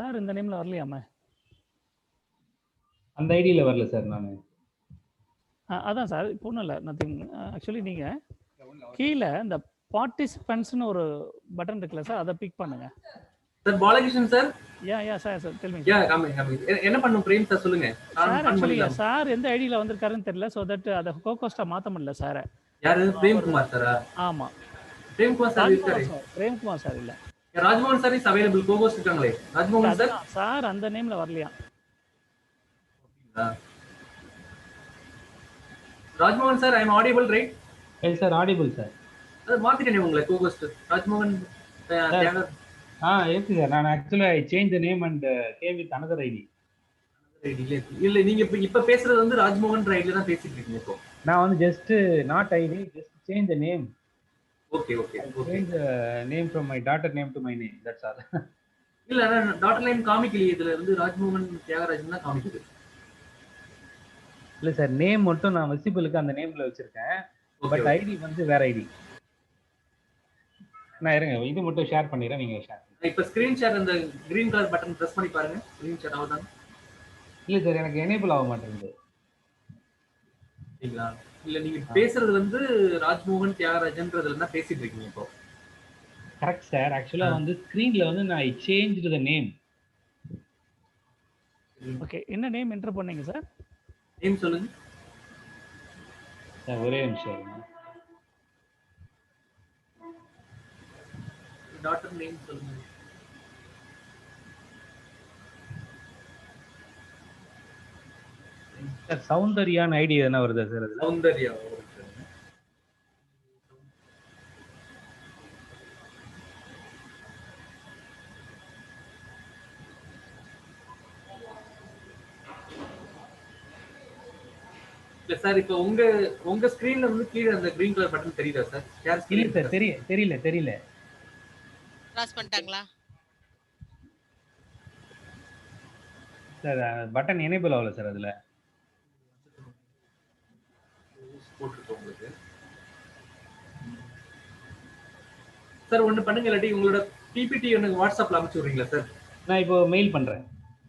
Sir இந்த நேம்ல வரலையாமே. அந்த ஐடியில் வரல சார் நான். அதான் சார் இப்போ ஒன்றும் இல்லை, நத்திங். ஆக்சுவலி நீங்கள் கீழே இந்த பார்ட்டிசிபென்ட்ஸ்னு ஒரு பட்டன் இருக்குல்ல சார், அதை பிக் பண்ணுங்க சார். பாலகிருஷ்ணன் சார். யா சார் டெல் மீ. என்ன பண்ணும் பிரேம் சார் சொல்லுங்க சார். ஆக்சுவலி சார் எந்த ஐடியில் வந்திருக்காருன்னு தெரியல, ஸோ தட் அதை கோகோஸ்டா மாற்ற முடியல சார். யாரு? பிரேம்குமார் சாரா? ஆமா, பிரேம்குமார் சார் இருக்காரு. பிரேம்குமார் சார் இல்ல, Rajmohan sir is available. Cohosts இருக்காங்களே ராஜ்மோகன் சார். சார் அந்த நேம்ல வரலையா? Rajmohan sir, I am audible right? Yes sir, audible sir. அது மாத்திட்டேனே உங்களை கோகோஸ்ட் ராஜ்மோகன். எப்படி சார்? நான் actually I change the name and came with another ID. இல்ல நீங்க இப்ப பேசுறது வந்து ராஜ்மோகன் ஐடில தான் பேசிட்டு இருக்கீங்க இப்போ. நான் வந்து just not ID, just change the name. Okay change name from my daughter name to my name, that's all. இல்ல நான் டாட்டர் நேம் காமிக்கலையே, இதுல இருந்து ராஜ்மோகன் தியாகராஜன் தான் காமிக்குது. இல்ல சார், நேம் மட்டும் நான் விசிபிளுக்கு அந்த நேம்ல வச்சிருக்கேன், பட் ஐடி வந்து வேற ஐடி. நான் இருங்க, இது மட்டும் ஷேர் பண்ணிடுறேன், நீங்க ஷேர். இப்ப ஸ்கிரீன் ஷேர் அந்த கிரீன் கலர் பட்டன் பிரஸ் பண்ணி பாருங்க. ஸ்கிரீன் ஷேர் ஆகுதா? இல்ல சார், எனக்கு எனேபிள் ஆக மாட்டேங்குது. இல்ல இல்ல நீங்க பேசுறது வந்து ராஜ்மோகன் தியாகராஜன்றதுல தான் பேசிட்டு இருக்கீங்க இப்போ. Correct sir. ஆக்சுவலா வந்து ஸ்கிரீன்ல வந்து நான் ஐ சேஞ்ச் தி நேம். ஓகே, என்ன நேம் என்டர் பண்ணீங்க சார்? நேம் சொல்லுங்க சார், ஒரே நிமிஷம். டாட்டர் நேம் சொல்லுங்க. சார், சௌந்தர்யான் ஐடி என்ன வருதா சார்? அது சௌந்தர்யா. இல்ல சார், இப்போ உங்க ஸ்கிரீன்ல வந்து கீழ அந்த கிரீன் கலர் பட்டன் தெரியுதா சார்? Share screen. இல்ல சார், தெரியல. கிராஸ் பண்ணிட்டாங்களா சார்? பட்டன் எனேபிள் ஆகல சார். அதுல போட்டுருக்கோம் உங்களுக்கு சார். ஒண்ணு பண்ணுங்க, இல்லாட்டி உங்களோட பிபிடி எனக்கு வாட்ஸ்அப்ல அனுப்பிச்சு விடுறீங்களா சார்? நான் இப்போ மெயில் பண்றேன்.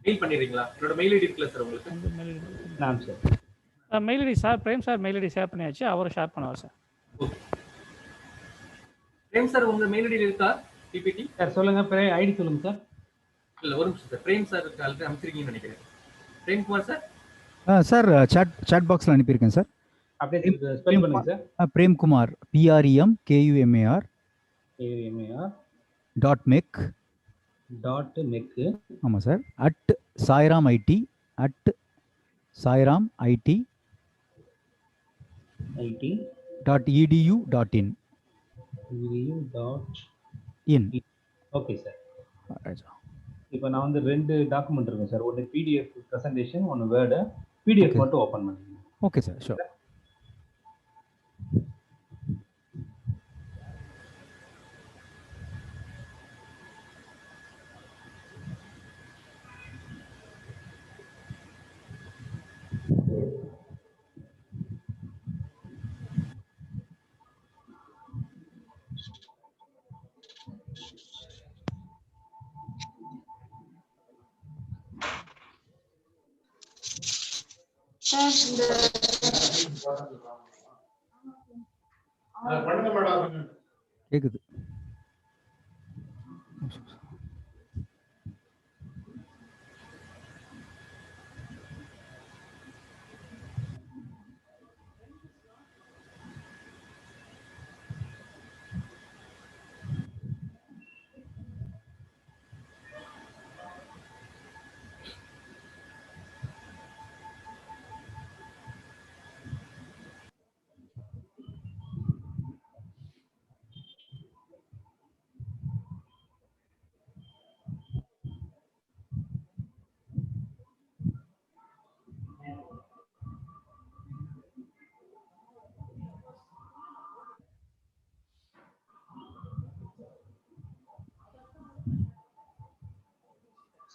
மெயில் பண்ணிடுறீங்களா? என்னோட மெயில் ஐடி இருக்குல்ல சார் உங்களுக்கு? நான் sir mail ID sir, Prem sir mail ID share பண்ணியாச்சு, அவரை ஷேர் பண்ணுவார் சார். ஓகே பிரேம் சார், உங்க மெயில் ஐடி இருக்கா பிபிடி? சார் சொல்லுங்க, ஐடி சொல்லுங்க சார். இல்ல ஒரு நிமிஷம் சார், பிரேம் சார் ஆல்ரெடி அனுப்பிச்சிருக்கீங்கன்னு நினைக்கிறேன். பிரேம்குமார் சார். சார் சாட் பாக்ஸ்ல அனுப்பியிருக்கேன் சார். அப்படியே ஸ்பெல் பண்ணுங்க சார். Premkumar, PREMKUMAR .MEC. ஆமாம் sir. @SairamIT .edu.in. Okay sir. இப்போ நான் வந்து 2 டாக்குமெண்ட் இருக்கு சார். ஒன்று PDF பிரசன்டேஷன், ஒன்று வேர்டு. PDF மட்டும் ஓப்பன் பண்ணுங்க. Okay sir, sure. கேக்குது.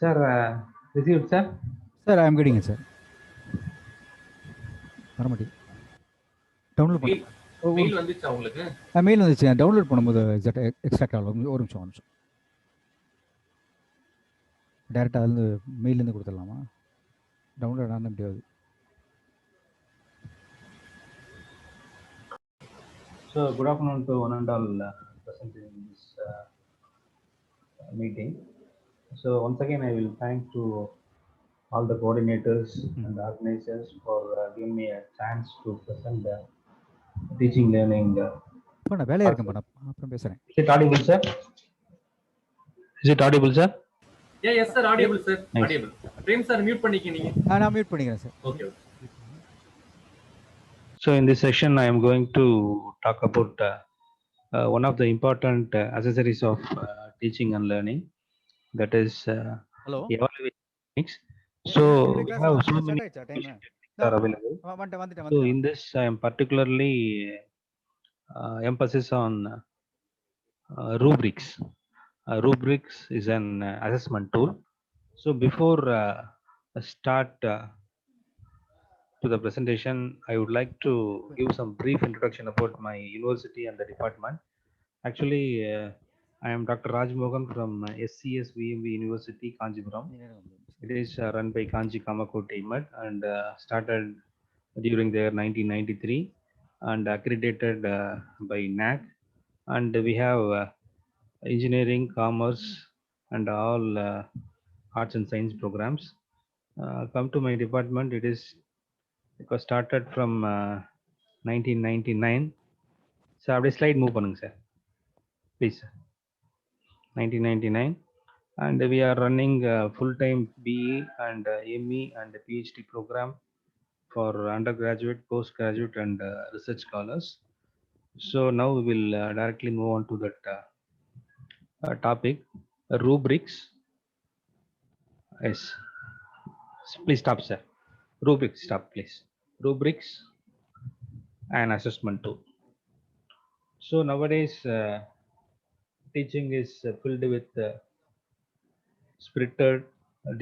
Sir, received, sir? Sir, I am getting it, sir. Download பண்ணு. மெயில் வந்துச்சா உங்களுக்கு? மெயில் வந்துச்சு. டவுன்லோட் பண்ணும்போது எக்ஸ்ட்ராக்ட் ஆகும். ஒரு நிமிஷம். டேரெக்டாக அதுலேருந்து மெயிலேருந்து கொடுத்துடலாமா? டவுன்லோட் ஆனால் எப்படியாவது. So good afternoon to one and all present in this meeting. So once again, I will thank to all the coordinators and the organizers for giving me a chance to present the teaching learning. இப்போ நான் வேலையாக இருக்கேன், நான் அப்புறம் பேசுகிறேன். Is it audible, sir? Is it audible, sir? Yeah, yes sir, audible sir. Nice. Audible. Prem sir mute பண்ணிக்க நீங்க. நான் மியூட் பண்ணிக்கிறேன் sir. Okay. So in this session, I am going to talk about one of the important accessories of teaching and learning, that is hello, evaluation techniques. So we have so many techniques that are available. வந்துட்டேன். So in this, I am particularly emphasis on rubrics. Rubrics is an assessment tool. So before start to the presentation, I would like to give some brief introduction about my university and the department. Actually, I am Dr. Raj Mohan from SCS VMB University, Kanjipuram. It is run by Kanji Kamakoti Mat and started during the year 1993 and accredited by NAC. And we have engineering, commerce, and all arts and science programs. Come to my department, it was started from 1999. So அப்படியே slide move பண்ணுங்க sir, please. 1999, and we are running full-time BE and ME and PhD program for undergraduate, postgraduate, and research scholars. So now we will directly move on to that topic, rubrics. Yes, please stop, sir. Rubrics, stop, please. Rubrics and assessment tool. So nowadays, teaching is filled with spirited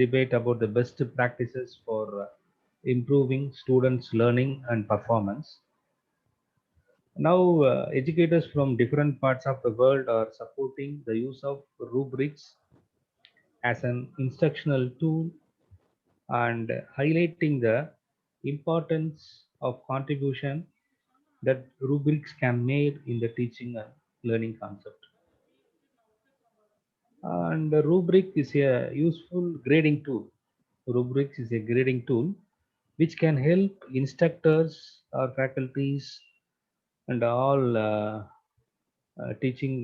debate about the best practices for improving students' learning and performance. Now, educators from different parts of the world are supporting the use of rubrics as an instructional tool and highlighting the importance of contribution that rubrics can make in the teaching and learning concept. And the rubric is a useful grading tool. Rubrics is a grading tool which can help instructors or faculties and all teaching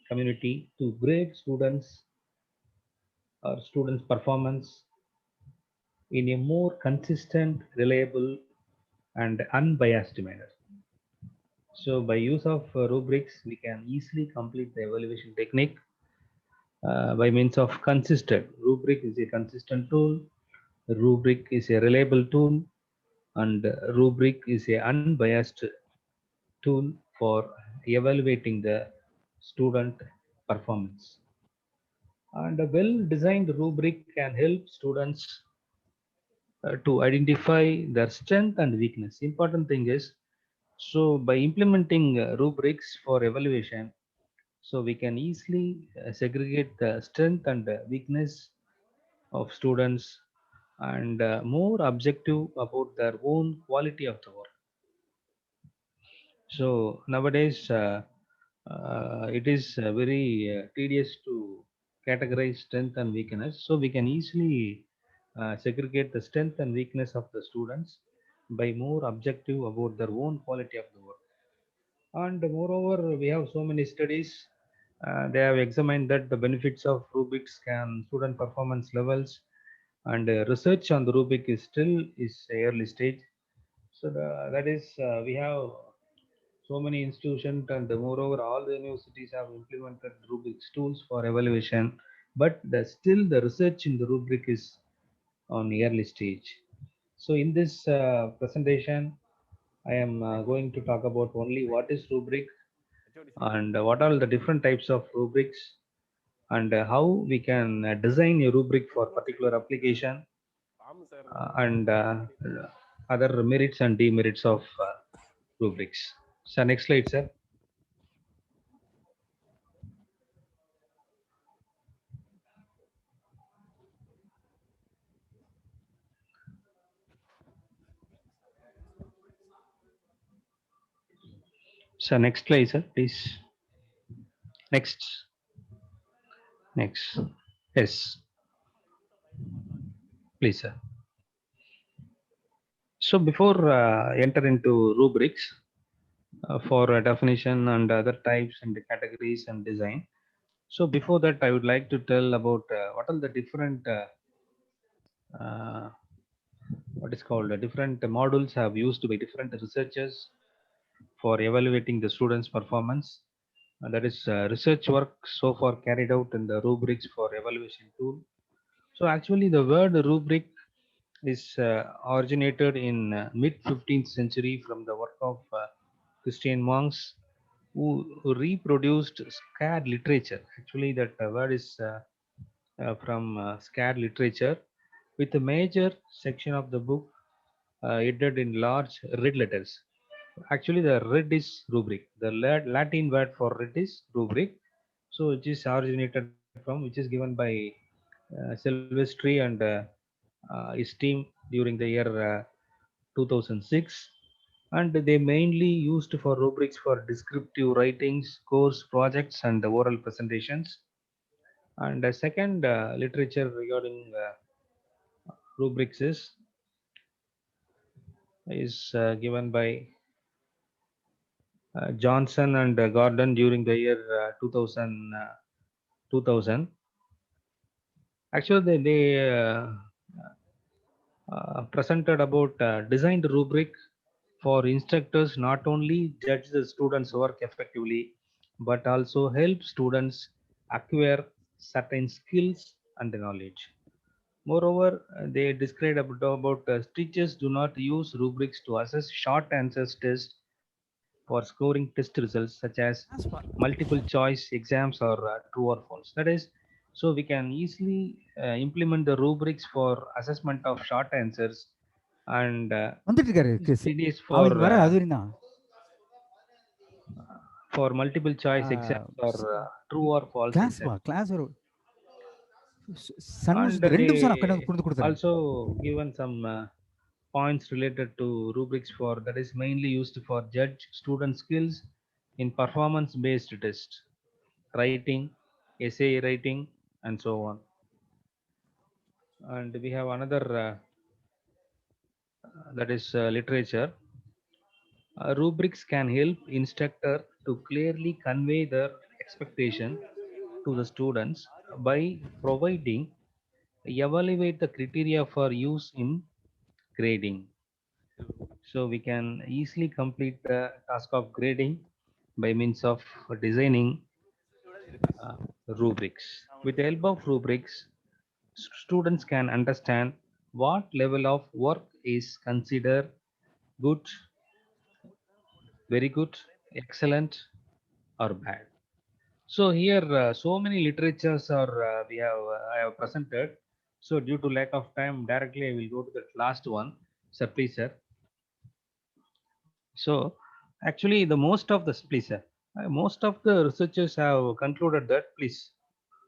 community to grade students or students' performance in a more consistent, reliable, and unbiased manner. So by use of rubrics, we can easily complete the evaluation technique by means of consistent. Rubric is a consistent tool, rubric is a reliable tool, and rubric is a unbiased tool for evaluating the student performance. And a well-designed rubric can help students to identify their strength and weakness. Important thing is, so by implementing rubrics for evaluation, so we can easily segregate the strength and weakness of students and more objective about their own quality of the work. So nowadays, it is very tedious to categorize strength and weakness. So we can easily segregate the strength and weakness of the students by more objective about their own quality of the work. And moreover, we have so many studies. They have examined that the benefits of rubrics can student performance levels, and research on the rubric is still early stage. So that is we have so many institutions, and moreover all the universities have implemented rubrics tools for evaluation, but still the research in the rubric is on early stage. So in this presentation, I am going to talk about only what is rubric and what are the different types of rubrics and how we can design a rubric for particular application and other merits and demerits of rubrics. So next slide, sir. So next slide, sir, please. Next. Next. Yes, please, sir. So before enter into rubrics for definition and other types and categories and design. So before that, I would like to tell about what are the different uh, what is called different modules have used by different researchers for evaluating the students' performance. That is research work so far carried out in the rubrics for evaluation tool. So actually, the word rubric is originated in mid 15th century from the work of Christian monks who reproduced scared literature. Actually, that word is from scared literature with a major section of the book headed in large red letters. Actually, the red is rubric. The Latin word for red is rubric. So it is originated from, which is given by Silvestri and his team during the year 2006. And they mainly used for rubrics for descriptive writings, course projects, and oral presentations. And the second literature regarding rubrics is given by Johnson and Gordon during the year 2000. Actually, they presented about designed rubric for instructors not only judge the students' work effectively, but also help students acquire certain skills and knowledge. Moreover, they described about teachers do not use rubrics to assess short answers test for scoring test results such as multiple choice exams or true or false. That is, so we can easily implement the rubrics for assessment of short answers and வந்துட்டு இருக்காரு Chris. it is அவங்க வர அது வரையும் தான். for multiple choice exams or true or false class exams. Class ஒரு And சண்முகத்து 2 நிமிஷம் நான் they கொண்டு கொடுத்துறேன். also given some points related to rubrics for that is mainly used for judge student skills in performance based test, writing, essay writing, and so on. And we have another that is literature. Rubrics can help instructor to clearly convey their expectation to the students by providing evaluate the criteria for use in grading. So we can easily complete the task of grading by means of designing rubrics. With the help of rubrics, students can understand what level of work is considered good, very good, excellent, or bad. So here, so many literatures are we have I have presented. So due to lack of time, directly I will go to the last one. Sir, please, sir. So actually, the most of the please, sir, most of the researchers have concluded that. Please,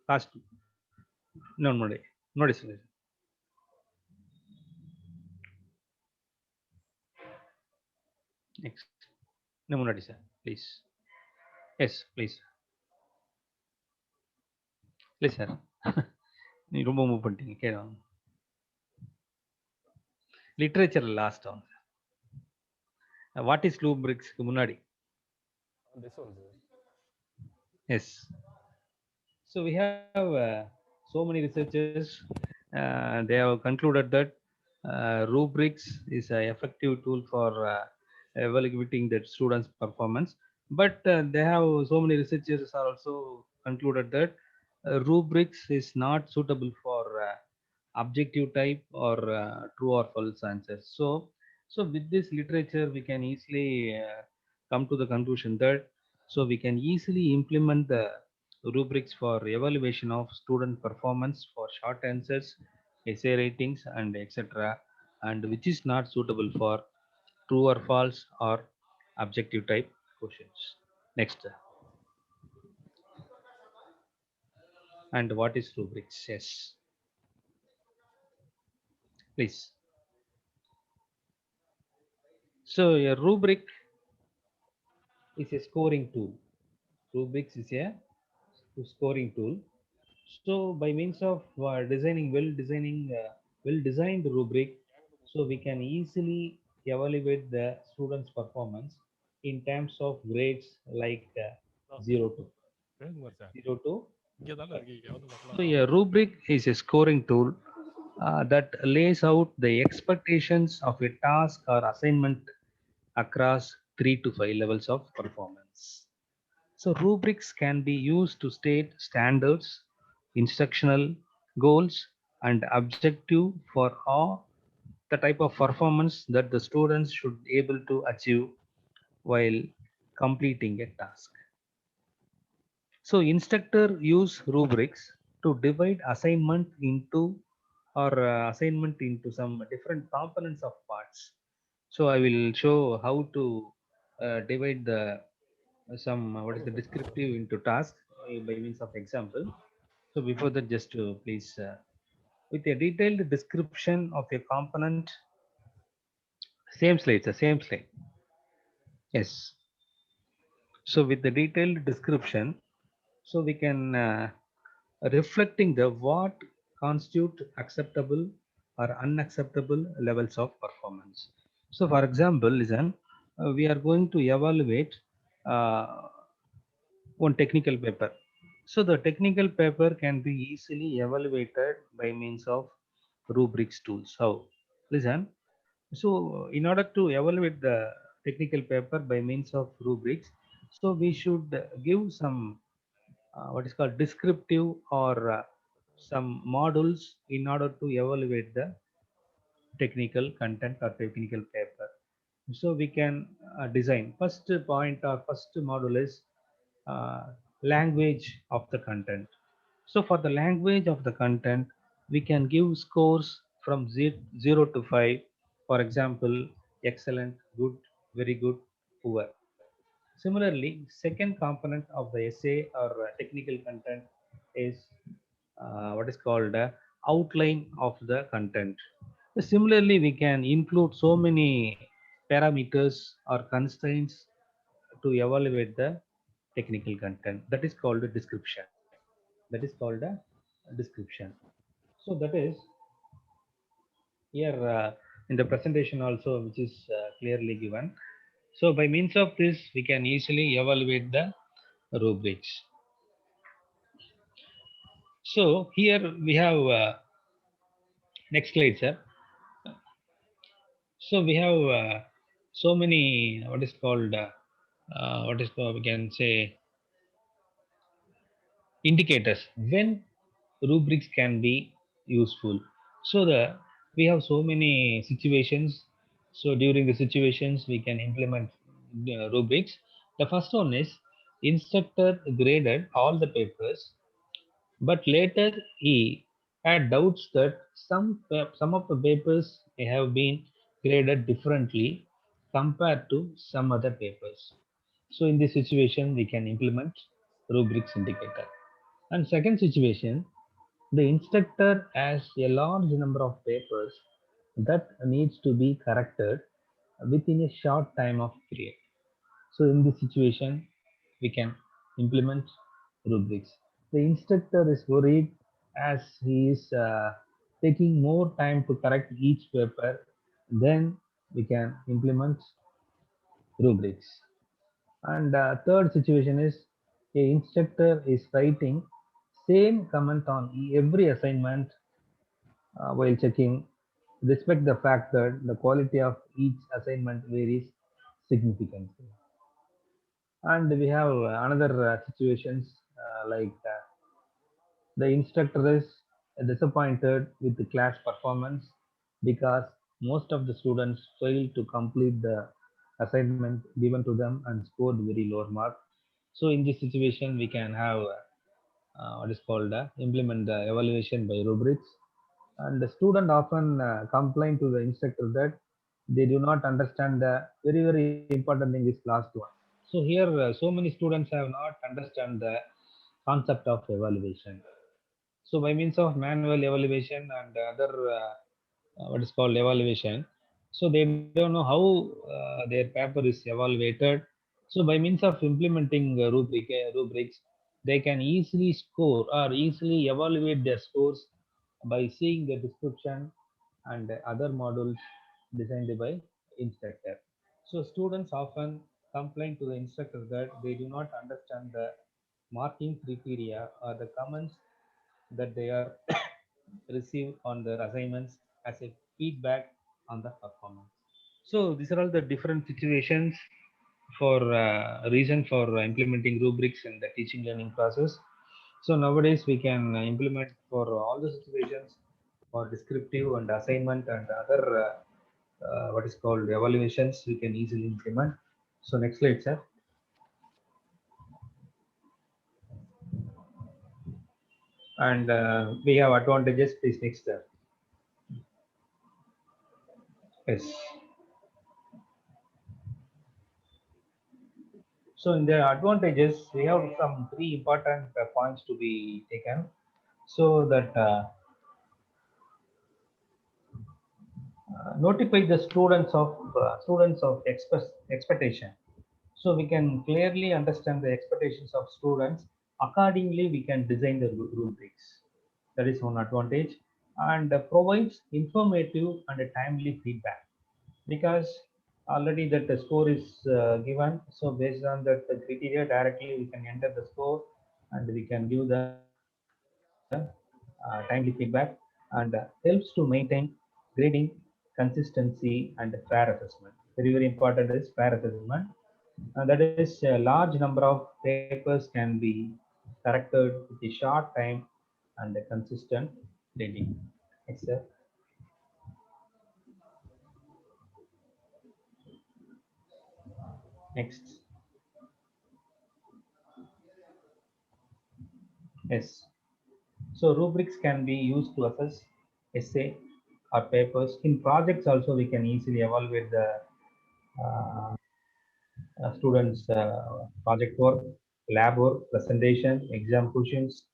last no, no, sir. Next, no, sir. Please, yes, please, please, sir. நீ ரொம்ப move பண்ணிட்டீங்க கேட்கும் literature last on what is ரூப்ரிக்ஸ்க்கு முன்னாடி yes so we have so many researchers they have concluded that rubrics is an effective tool for evaluating the students performance, but they have so many researchers are also concluded that rubrics is not suitable for objective type or true or false answers. So with this literature we can easily come to the conclusion that so we can easily implement the rubrics for evaluation of student performance for short answers, essay ratings, and etc., and which is not suitable for true or false or objective type questions. Next. And what is rubrics? Yes, please. So a rubric is a scoring tool. Rubrics is a scoring tool. So by means of well-designed rubric, so we can easily evaluate the students' performance in terms of grades like 0 to 0 to 5. So a rubric is a scoring tool that lays out the expectations of a task or assignment across 3 to 5 levels of performance. So rubrics can be used to state standards, instructional goals, and objective for all the type of performance that the students should able to achieve while completing a task. So instructor use rubrics to divide assignment into some different components of parts. So I will show how to divide the some what is the descriptive into task by means of example. So before that, just to please with a detailed description of a component, same slide, sir, same slide. Yes. So with the detailed description, so we can reflecting the what constitute acceptable or unacceptable levels of performance. So for example, listen, we are going to evaluate uh, one technical paper. So the technical paper can be easily evaluated by means of rubrics tools. How? Listen. So in order to evaluate the technical paper by means of rubrics, so we should give some what is called descriptive or some modules in order to evaluate the technical content or technical paper. So we can design first point or first module is uh, language of the content. So for the language of the content, we can give scores from 0 to 5. For example, excellent, good, very good, poor. Similarly, second component of the essay or technical content is what is called outline of the content. Similarly, we can include so many parameters or constraints to evaluate the technical content. That is called a description. That is called a description. So that is here in the presentation also, which is clearly given. So by means of this, we can easily evaluate the rubrics. So here we have next slide, sir. So we have so many we can say indicators when rubrics can be useful. So we have so many situations. So during the situations we can implement rubrics. The first one is instructor graded all the papers, but later he had doubts that some of the papers may have been graded differently compared to some other papers. So in this situation, we can implement rubrics indicator. And second situation, the instructor has a large number of papers that needs to be corrected within a short time of period. So in this situation, we can implement rubrics. The instructor is worried as he is taking more time to correct each paper, then we can implement rubrics. And third situation is a instructor is writing same comment on every assignment while checking, respect the fact that the quality of each assignment varies significantly. And we have another situations like the instructor is disappointed with the class performance because most of the students failed to complete the assignment given to them and scored very low mark. So in this situation, we can have what is called implement the evaluation by rubrics. And the student often complain to the instructor that they do not understand the very important thing is last one. So here so many students have not understand the concept of evaluation. So by means of manual evaluation and other what is called evaluation, so they don't know how their paper is evaluated So by means of implementing rubrics, they can easily score or easily evaluate their scores by seeing the description and other modules designed by instructor. So students often complain to the instructor that they do not understand the marking criteria or the comments that they are received on their assignments as a feedback on the performance. So these are all the different situations for reason for implementing rubrics in the teaching learning process. So nowadays we can implement for all the situations for descriptive and assignment and other what is called evaluations we can easily implement. So next slide, sir. And we have advantages. Please next, sir. Yes. So in the advantages, we have some three important points to be taken. So that notify the students of expectation. So we can clearly understand the expectations of students. Accordingly, we can design the rubrics. That is one advantage, and provides informative and timely feedback, because already that the score is given. So based on that the criteria, directly we can enter the score and we can give the timely feedback, and helps to maintain grading consistency and fair assessment. Very important is fair assessment. That is a large number of papers can be corrected with a short time and a consistent grading. Next, sir. Next. Yes. So rubrics can be used to assess essay or papers. In projects also we can easily evaluate the uh, students' project work, lab work, presentation, exam questions,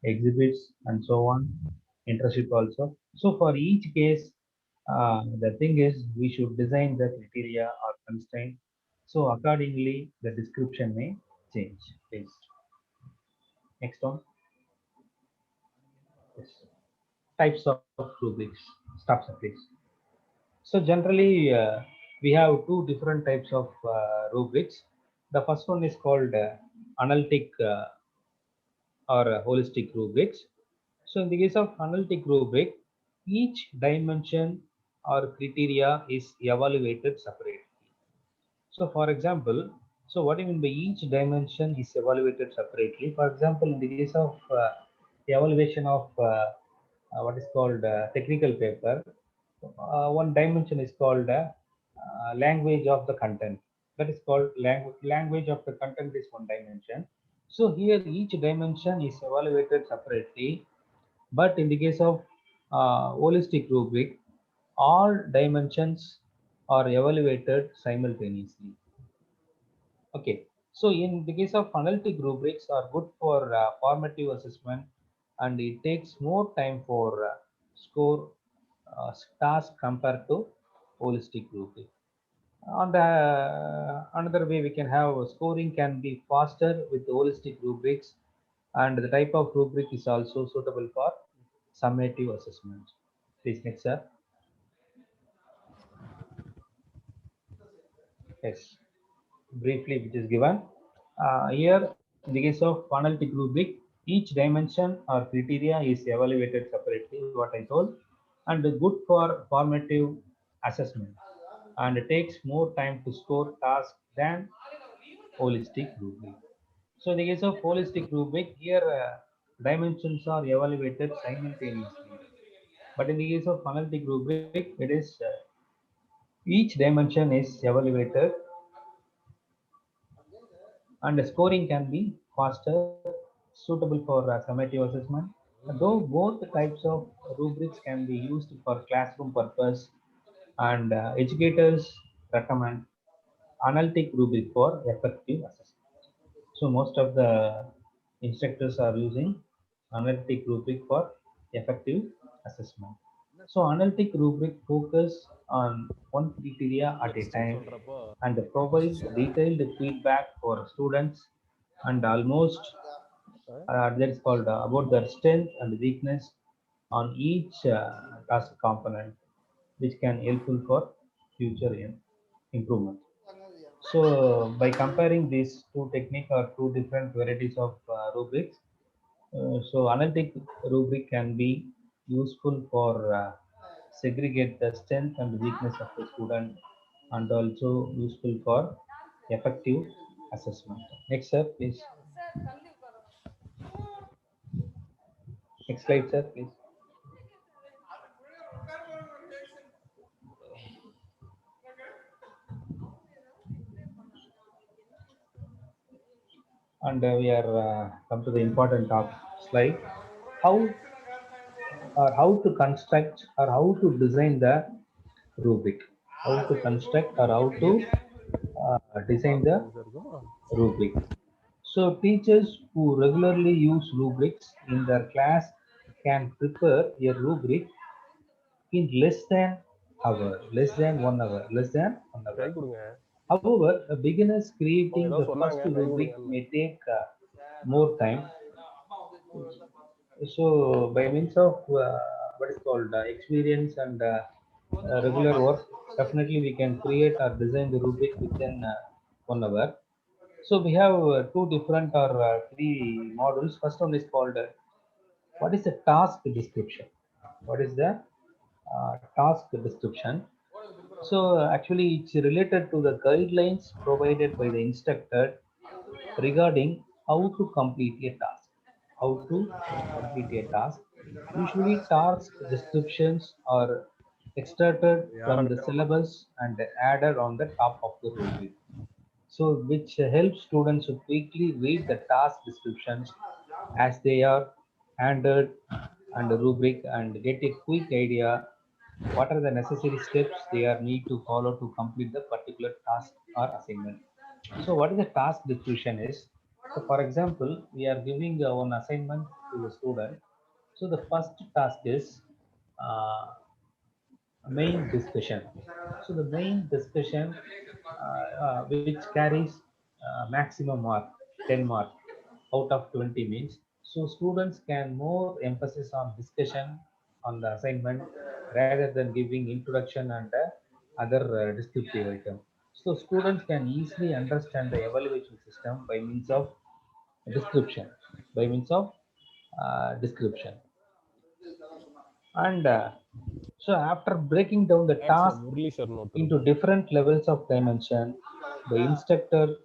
exhibits, and so on. Internship also. So for each case, the thing is we should design the criteria or constraint. So accordingly, the description may change. Please. Next one. Yes. Types of rubrics. Stop, sir, please. So generally, we have two different types of rubrics. The first one is called analytic or holistic rubrics. So in the case of analytic rubric, each dimension or criteria is evaluated separately. So for example, so what do you mean by each dimension is evaluated separately? For example, in the case of evaluation of what is called technical paper, one dimension is called language of the content. That is called language of the content is one dimension. So here each dimension is evaluated separately, but in the case of holistic rubric, all dimensions are evaluated simultaneously. Okay, so in the case of analytic rubrics are good for formative assessment, and it takes more time for score task compared to holistic rubric. On the another way, we can have scoring can be faster with holistic rubrics, and the type of rubric is also suitable for summative assessment. Please next, sir. Yes, briefly which is given. Here, in the case of analytic rubric, each dimension or criteria is evaluated separately, what I told, and good for formative assessment, and it takes more time to score tasks than holistic rubric. So in the case of holistic rubric, here dimensions are evaluated simultaneously. But in the case of analytic rubric, it is each dimension is evaluated, and the scoring can be faster, suitable for summative assessment. Though both types of rubrics can be used for classroom purpose, and educators recommend analytic rubric for effective assessment. So most of the instructors are using analytic rubric for effective assessment. So analytic rubric focus on one criteria at a time and provide detailed feedback for students and almost that is called about their strength and weakness on each task component, which can helpful for future improvement. So by comparing these two technique or two different varieties of rubrics, so analytic rubric can be useful for segregate the strength and weakness of the student and also useful for effective assessment. Next sir, please. Next slide, sir, please. And we are come to the important slide. How how to construct or how to design the rubric. How to construct or how to design the rubric. So teachers who regularly use rubrics in their class can prepare a rubric in less than 1 hour, less than 1 hour. However, beginners creating the first rubric may take more time. So, by means of what is called experience and regular work, definitely we can create or design the rubric within 1 hour. So, we have two different or three models. First one is called what is the task description? What is the task description? So, actually, it's related to the guidelines provided by the instructor regarding how to complete a task. How to complete a task. Usually, task descriptions are extracted from the syllabus and added on the top of the rubric. So, which helps students to quickly read the task descriptions as they are handed and the rubric and get a quick idea what are the necessary steps they are need to follow to complete the particular task or assignment. So what is the task description is? So for example, we are giving one assignment to the student. So the first task is uh, main discussion. So the main discussion which carries maximum mark 10 mark out of 20 means. So students can more emphasis on discussion on the assignment rather than giving introduction and other descriptive item. So students can easily understand the evaluation system by means of description, by means of description. And so after breaking down the task into different levels of dimension, the instructor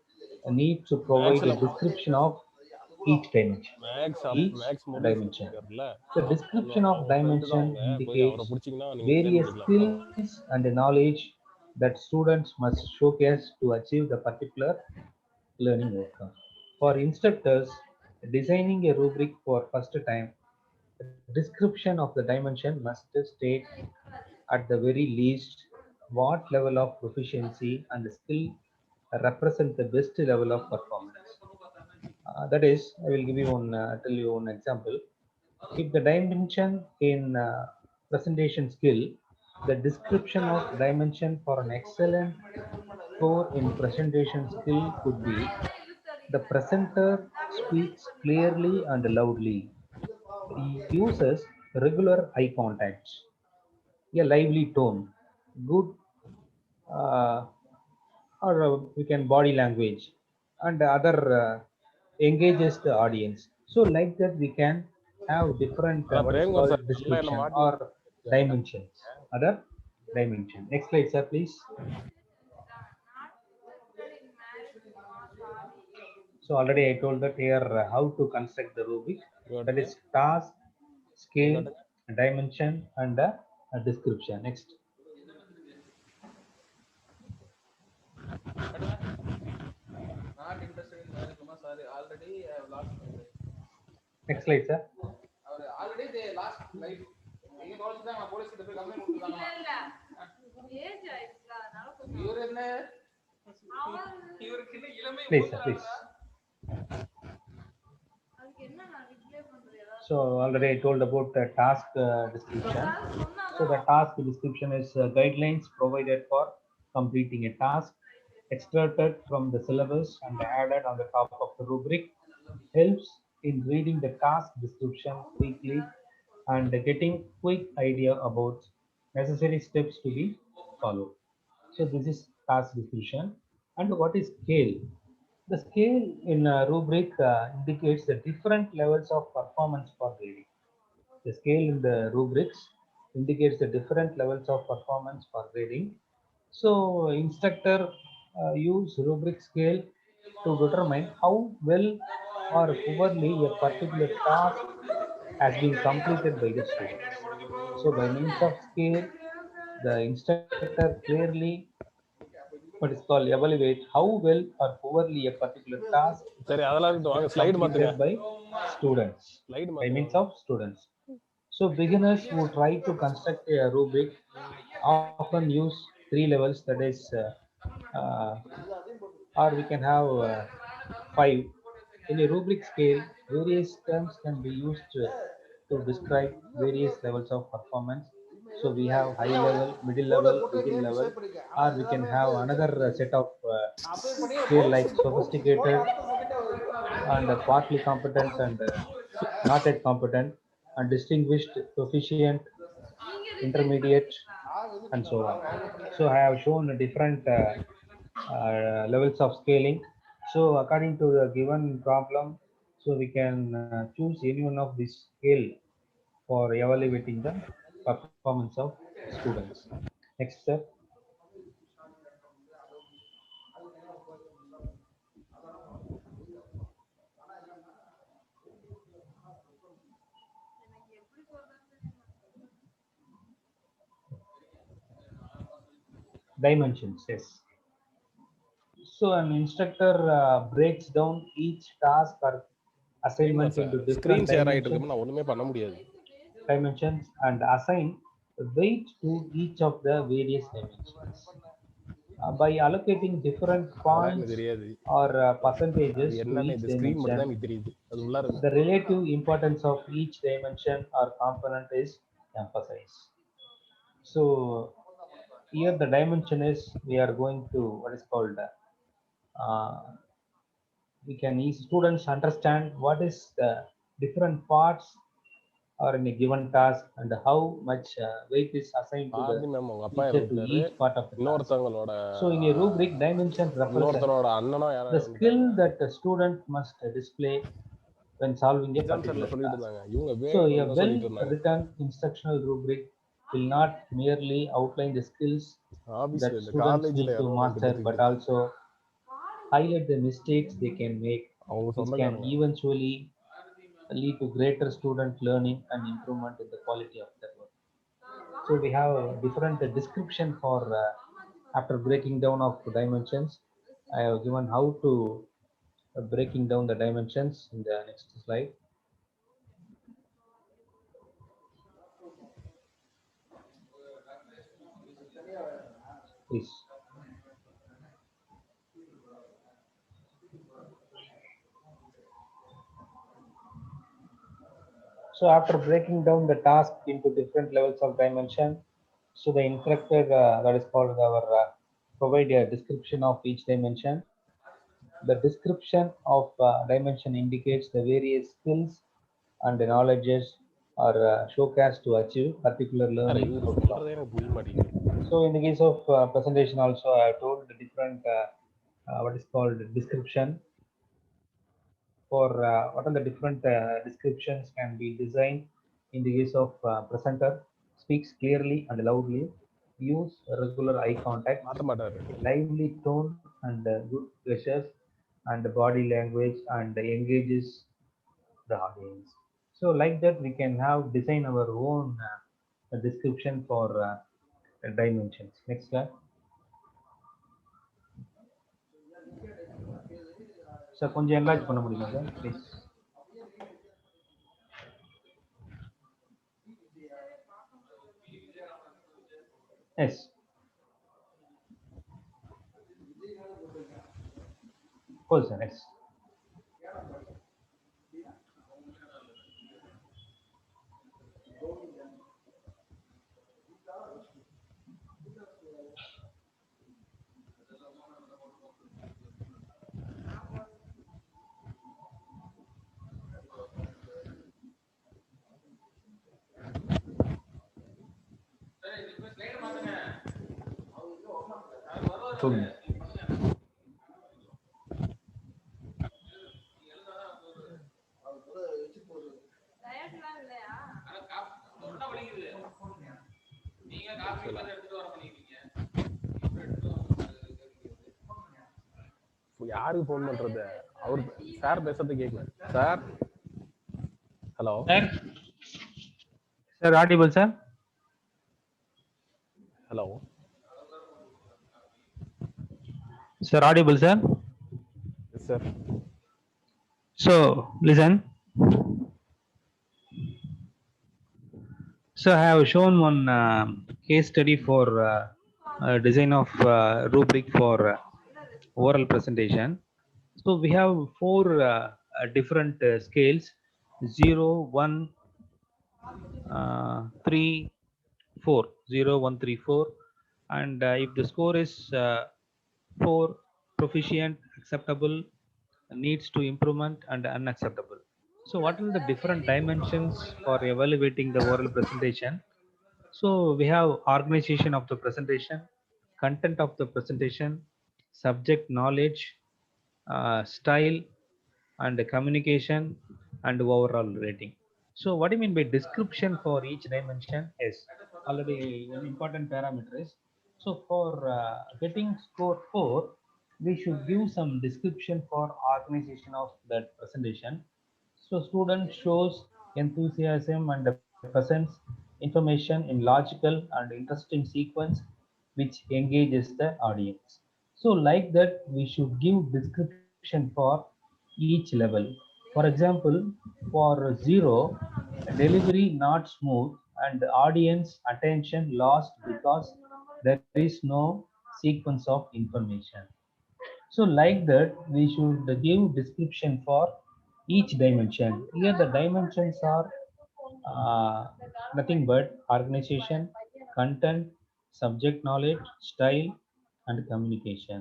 needs to provide a description of each dimension. Each dimension. The description of dimension indicates various skills and knowledge that students must showcase to achieve the particular learning outcome. For instructors, designing a rubric for first time, description of the dimension must state at the very least what level of proficiency and skill represent the best level of performance. That is, I will give you one, tell you one example. If the dimension in presentation skill, the description of dimension for an excellent score in presentation skill could be the presenter speaks clearly and loudly, uses regular eye contacts, a lively tone, good uh, or we can body language and other engages the audience. So like that we can have different what is called description or dimensions, other dimension. Next slide, sir, please. So already I told that here how to construct the rubric, that is task, scale, dimension and a description. Next. Not interested in learning Kumar, sorry. Already I have lost my life. Next slide, sir. Already they lost life. நீங்க தோல்ச்சுதான் police கிட்ட போய் complaint கொடுத்துருக்காங்க. இவர் என்ன இவருக்கு என்ன இளமை Please, sir, please. So already I told about the task description. So the task description is guidelines provided for completing a task, extracted from the syllabus and added on the top of the rubric, helps in reading the task description quickly and getting quick idea about necessary steps to be followed. So this is task description. And what is scale? The scale in a rubric indicates the different levels of performance for grading. The scale in the rubrics indicates the different levels of performance for grading. So instructor use rubric scale to determine how well or poorly a particular task has been completed by the students. So by means of scale, the instructor clearly what is called evaluate how well or poorly a particular task சரி அதெல்லாம் இருக்கட்டும், வாங்க slide மாத்துங்க. completed by students slide by மாத்துங்க. means of students. So beginners who try to construct a rubric often use three levels, that is uh, or we can have five. In a rubric scale, various terms can be used to describe various levels of performance. So we have high level, middle level, begin level, or we can have another set of scale like sophisticated and partly competent and not yet competent and distinguished, proficient, intermediate, and so on. So I have shown different levels of scaling. So according to the given problem, so we can choose any one of this scale for evaluating the performance of students. Next step. Dimensions, yes. So an instructor breaks down each task or assignment into different screen share ஆயிட்டு dimensions, இருக்கு, நான் ஒண்ணுமே பண்ண முடியாது. and assign weight to each of the various dimensions. By allocating different அதெல்லாம் எனக்கு points தெரியாது. or percentages அது to என்னன்னு each இந்த ஸ்கிரீன் மட்டும் தான் dimension, எனக்கு தெரியுது. அது உள்ளார இருக்கு. the relative importance of each dimension or component is emphasized. So here the dimension is we are going to what is called we can each students understand what is the different parts or in a given task and how much weight is assigned to the Aadhi ma'am உங்க அப்பா teacher to இறந்துட்டாரு. each part of the task. இன்னொருத்தவங்களோட So in a rubric, dimension represents இன்னொருத்தனோட அண்ணனோ யாரோ the skill that the student must display when solving a exam particular சென்டர்ல சொல்லிட்டு task. இருந்தாங்க. இவங்க So வேணும் a தான் சொல்லிட்டு இருந்தாங்க. well-written instructional rubric will not merely outline the skills that ஆபீஸ்ல இல்ல, students காலேஜ்ல need to யாரோ master, but also highlight the mistakes they can make, அவங்க which can சொந்தக்காரங்க. eventually lead to greater student learning and improvement in the quality of their work. So we have a different description for after breaking down of dimensions. I have given how to breaking down the dimensions in the next slide. Please. So after breaking down the task into different levels of dimension, so the instructor that is called our provide a description of each dimension. The description of dimension indicates the various skills and knowledges are showcased to achieve particular learning இவங்க outcome. சொல்றதே எனக்கு புரிய மாட்டேங்குது. So in the case of presentation also, I have told the different what is called description for what are the different descriptions can be designed in the case of presenter speaks clearly and loudly, use regular eye contact, மாத்த மாட்டாரு. lively tone and good gestures and body language and engages the audience. So like that we can have design our own description for dimensions. Next slide. Sir கொஞ்சம் enlarge பண்ண முடியுமா sir please? S. போதும் sir. S. சொல்லுங்க. யாருக்கு phone பண்றது? அவர் sir பேசுறது கேட்கல. Sir hello Sir, sir, audible, sir? Hello Sir, audible, sir? Yes sir. So, listen. So, I have shown one case study for design of rubric for oral presentation. So, we have four different scales: 0, 1, 3, 4. 0, 1, 3, 4. And if the score is 4, proficient, acceptable, needs to improvement, and unacceptable. So what are the different dimensions for evaluating the oral presentation? So we have organization of the presentation, content of the presentation, subject knowledge, style, and communication, and overall rating. So what do you mean by description for each dimension? Is already an important parameter is. So for getting score 4, we should give some description for organization of that presentation. So student shows enthusiasm and presents information in logical and interesting sequence which engages the audience. So like that, we should give description for each level. For example, for 0, delivery not smooth and audience attention lost because there is no sequence of information. So like that, we should give description for each dimension. Here the dimensions are nothing but organization, content, subject knowledge, style, and communication.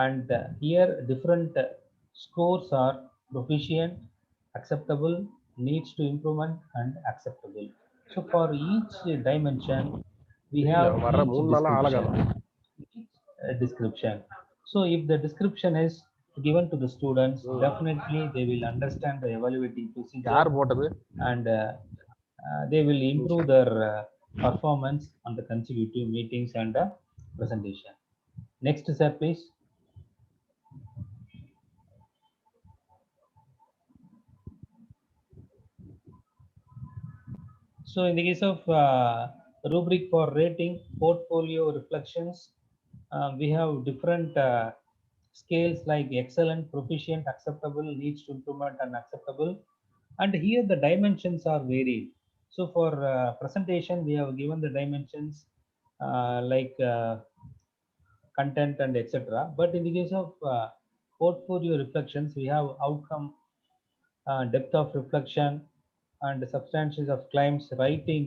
And here different scores are proficient, acceptable, needs to improvement, and acceptable. So for each dimension, we have வர்ற each 3 நாளா ஆள description. காணோம். Description. So if the description is given to the students, definitely they will understand the evaluating procedure யார் போட்டது? and they will improve their performance on the consecutive meetings and presentation. Next, sir, please. So in the case of rubric for rating portfolio reflections, we have different scales like excellent, proficient, acceptable, needs to improvement, and acceptable. And here the dimensions are varied. So for presentation, we have given the dimensions like content and etc. But in the case of portfolio reflections, we have outcome, depth of reflection, and substances of claims, writing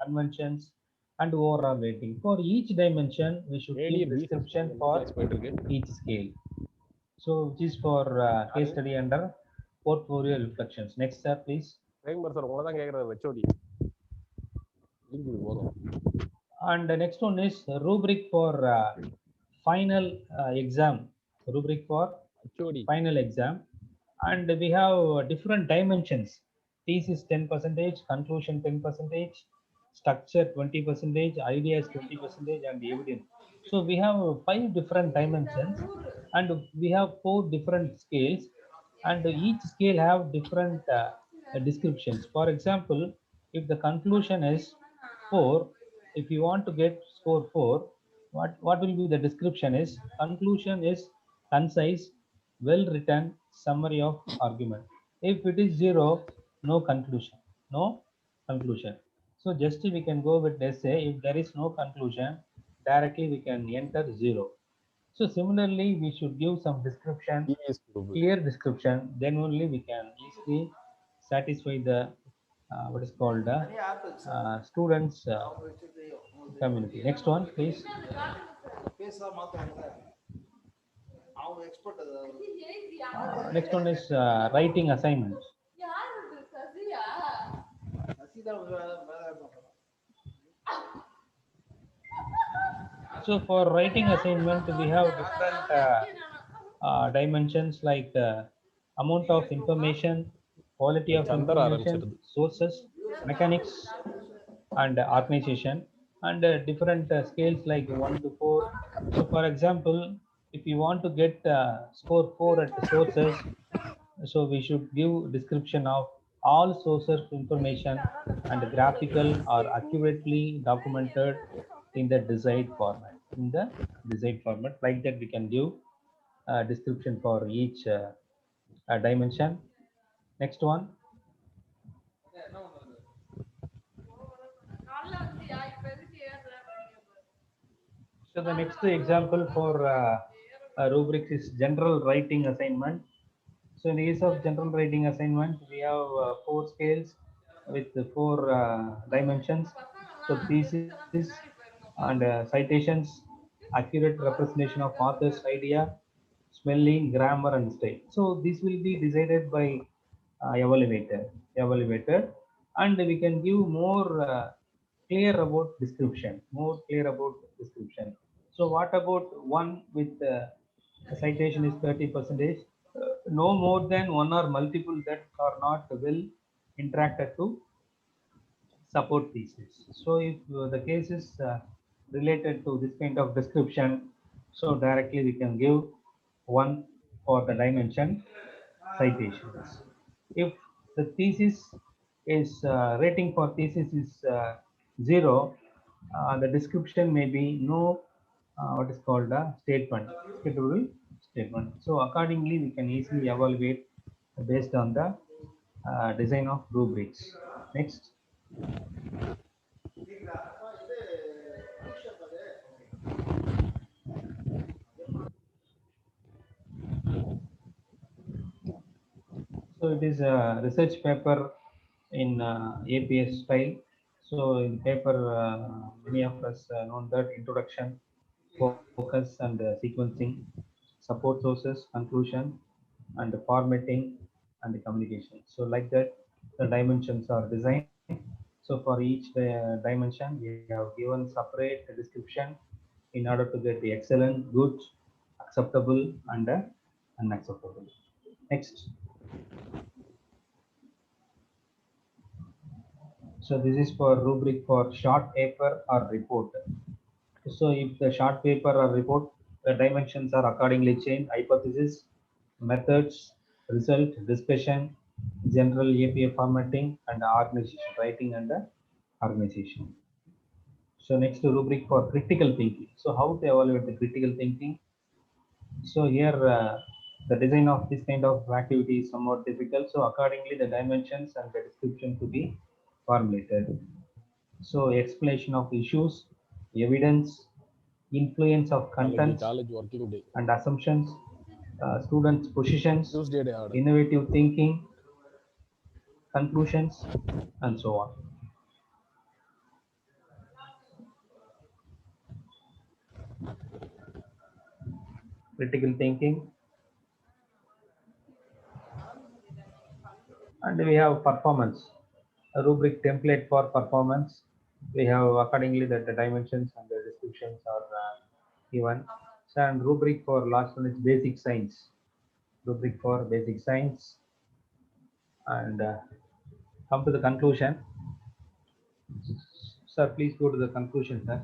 conventions, and overall rating. For each dimension, we should give description for போயிட்டு இருக்கு. each scale. So which is for case study under portfolio reflections. Next, sir, please. Primer sir உங்களை தான் கேட்கறது வெச்சோடி. போதும். And the next one is rubric for final exam. Rubric for வெச்சோடி. final exam. And we have different dimensions. Thesis 10%, conclusion 10%, structure 20%, ideas 20%, and evidence. So we have 5 different dimensions, and we have 4 different scales, and each scale have different descriptions. For example, if the conclusion is 4, if you want to get score 4, what will be the description is conclusion is concise, well written summary of argument. If it is 0, no conclusion, no conclusion. So just we can go with essay. If there is no conclusion, directly we can enter 0. So similarly, we should give some description, clear description, then only we can easily satisfy the what is called students community. Next one, please. Next one is writing assignments. So for writing assignment, we have different dimensions like amount of information, quality of Chandra information, sources, mechanics, and organization, and different scales like 1 to 4. So for example, if you want to get score 4 at the sources, so we should give description of all sources information and graphical or accurately documented in the desired format. In the desired format, like that, we can give description for each dimension. Next one. So the next example for rubrics is general writing assignment. So in the case of general writing assignment, we have 4 scales with 4 dimensions. So thesis and citations, accurate representation of author's idea, spelling, grammar, and style. So this will be decided by evaluator, and we can give more clear about description, So what about one with citation is 30%? No more than one or multiple that are not well interacted to support thesis. So if the case is related to this kind of description, so directly we can give 1 for the dimension citations. If the thesis is rating for thesis is 0, the description may be no what is called a statement, statement. So accordingly, we can easily evaluate based on the design of rubrics. Next. So it is a research paper in APS style. So in paper, many of us know that introduction, focus, and sequencing, support sources, conclusion, and formatting, and the communication. So like that, the dimensions are designed. So for each dimension, we have given separate description in order to get the excellent, good, acceptable, and unacceptable. Next. So this is for rubric for short paper or report. So if the short paper or report, the dimensions are accordingly changed: hypothesis, methods, result, discussion, general APA formatting, and organization, writing and organization. So next rubric for critical thinking. So how to evaluate the critical thinking? So here the design of this kind of activity is somewhat difficult. So accordingly, the dimensions and the description to be formulated. So explanation of issues, evidence, influence of content and assumptions, students' positions, innovative thinking, conclusions, and so on. Critical thinking. And we have performance, a rubric template for performance. We have accordingly that the dimensions and the descriptions are given. So, and rubric for last one is basic science. Rubric for basic science. And come to the conclusion. Sir, please go to the conclusion, sir.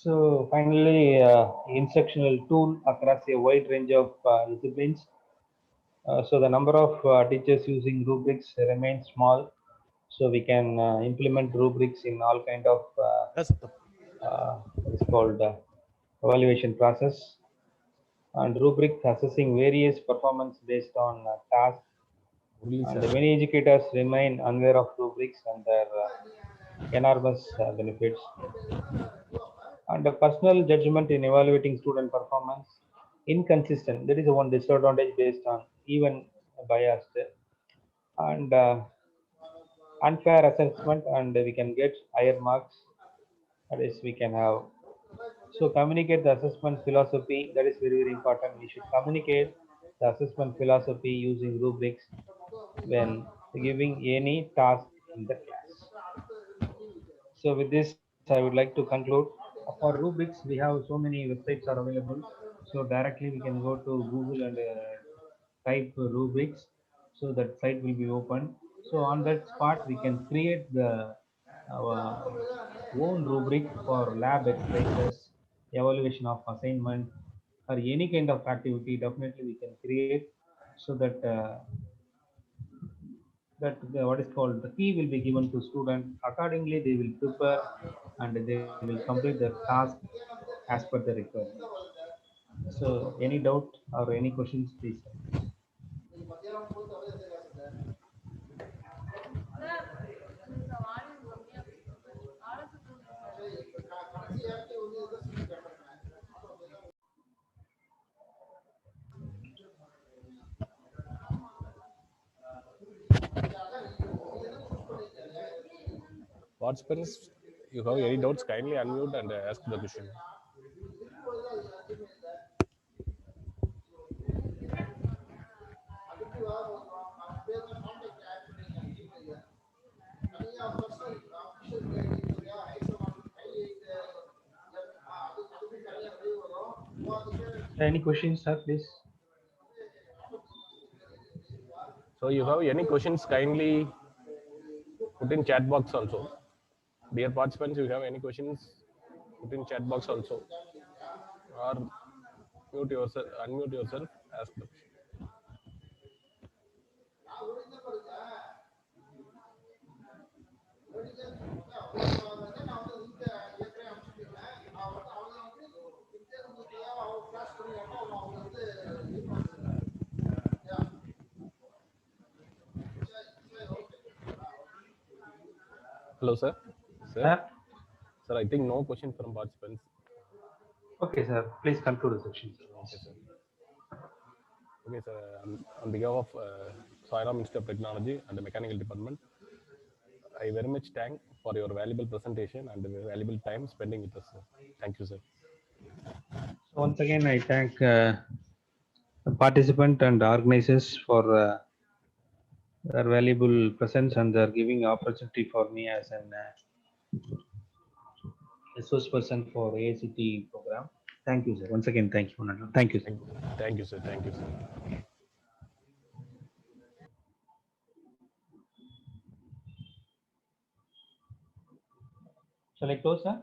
So finally, instructional tool across a wide range of disciplines. So the number of teachers using rubrics remains small. So we can implement rubrics in all kind of what is called evaluation process. And rubrics assessing various performance based on tasks. And many educators remain unaware of rubrics and their enormous benefits. And the personal judgment in evaluating student performance inconsistent. That is one disadvantage based on even biased. And unfair assessment and we can get higher marks. That is, we can have. So communicate the assessment philosophy. That is very, very important. We should communicate the assessment philosophy using rubrics when giving any task in the class. So with this, I would like to conclude. For rubrics, we have so many websites are available. So directly we can go to Google and type rubrics. So that site will be open. So on that spot, we can create the our own rubric for lab exercises, evaluation of assignment, or any kind of activity. Definitely we can create so that what is called the key will be given to student. Accordingly, they will prepare and they will complete their task as per the requirement. So, any doubt or any questions, please. Participants, you have any doubts, kindly unmute and ask the question. Any questions, sir, please? So you have any questions, kindly put in chat box also. Dear participants, if you have any questions, put in chat box also, or mute yourself, unmute yourself, ask the question. Hello, sir. Sir? Sir, I think no question from participants. Okay, sir. Please conclude the section. Okay, sir. Okay, sir. On behalf of Sairam Institute of Technology and the Mechanical Department, I very much thank for your valuable presentation and the valuable time spending with us, sir. Thank you, sir. So once again, I thank the participant and organizers for their valuable presence and their giving opportunity for me as an resource person for ACT program. Thank you, sir. Once again, thank you. Thank you, sir. Thank you, sir. Thank you, sir. Shall I close, sir?